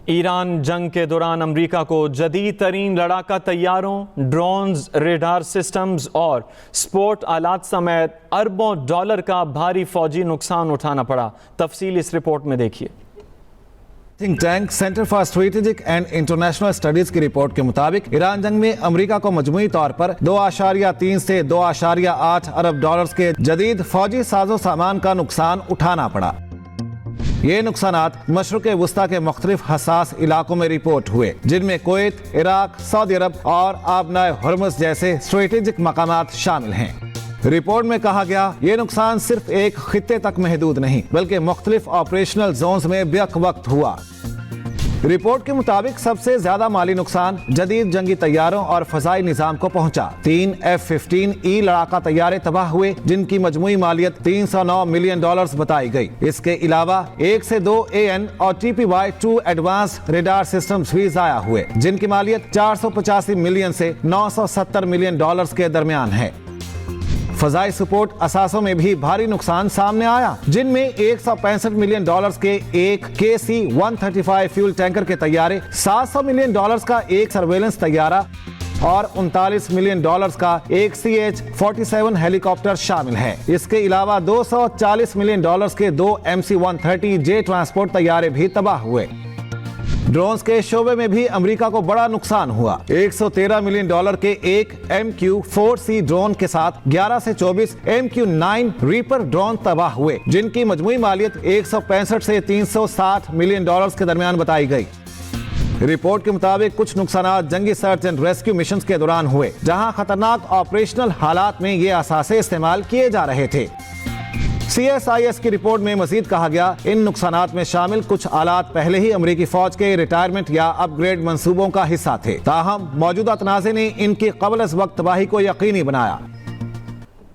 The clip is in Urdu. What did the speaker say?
ایران جنگ کے دوران امریکہ کو جدید ترین لڑاکا طیاروں، ڈرونز، ریڈار سسٹمز اور سپورٹ آلات سمیت اربوں ڈالر کا بھاری فوجی نقصان اٹھانا پڑا۔ تفصیل اس رپورٹ میں دیکھیے۔ Think tank centre for strategic and international studies کی رپورٹ کے مطابق ایران جنگ میں امریکہ کو مجموعی طور پر 2.3 سے 2.8 ارب ڈالرز کے جدید فوجی ساز و سامان کا نقصان اٹھانا پڑا۔ یہ نقصانات مشرق وسطی کے مختلف حساس علاقوں میں رپورٹ ہوئے، جن میں کویت، عراق، سعودی عرب اور آبنائے ہرمز جیسے اسٹریٹجک مقامات شامل ہیں۔ رپورٹ میں کہا گیا یہ نقصان صرف ایک خطے تک محدود نہیں بلکہ مختلف آپریشنل زونز میں بیک وقت ہوا۔ رپورٹ کے مطابق سب سے زیادہ مالی نقصان جدید جنگی طیاروں اور فضائی نظام کو پہنچا۔ 3 F-15E لڑاکا طیارے تباہ ہوئے، جن کی مجموعی مالیت $309 ملین بتائی گئی۔ اس کے علاوہ 1 سے 2 AN اور TPY-2 ایڈوانس ریڈار سسٹمز بھی ضائع ہوئے، جن کی مالیت $485 ملین سے $970 ملین کے درمیان ہے۔ فضائی سپورٹ اثاثوں میں بھی بھاری نقصان سامنے آیا، جن میں $165 ملین کے ایک KC-135 فیول ٹینکر کے طیارے، $700 ملین کا ایک سرویلنس طیارہ اور $39 ملین کا ایک CH-47 ہیلی کاپٹر شامل ہے۔ اس کے علاوہ $240 ملین کے 2 MC-130J ٹرانسپورٹ طیارے بھی تباہ ہوئے۔ ڈرونز کے شعبے میں بھی امریکہ کو بڑا نقصان ہوا۔ $113 ملین کے ایک MQ-4C ڈرون کے ساتھ 11 سے 24 MQ-9 ریپر ڈرون تباہ ہوئے، جن کی مجموعی مالیت $165 سے $360 ملین کے درمیان بتائی گئی۔ رپورٹ کے مطابق کچھ نقصانات جنگی سرچ اینڈ ریسکیو مشنز کے دوران ہوئے، جہاں خطرناک آپریشنل حالات میں یہ اثاثے استعمال کیے جا رہے تھے۔ CSIS کی رپورٹ میں مزید کہا گیا ان نقصانات میں شامل کچھ آلات پہلے ہی امریکی فوج کے ریٹائرمنٹ یا اپ گریڈ منصوبوں کا حصہ تھے، تاہم موجودہ تنازع نے ان کی قبل از وقت تباہی کو یقینی بنایا۔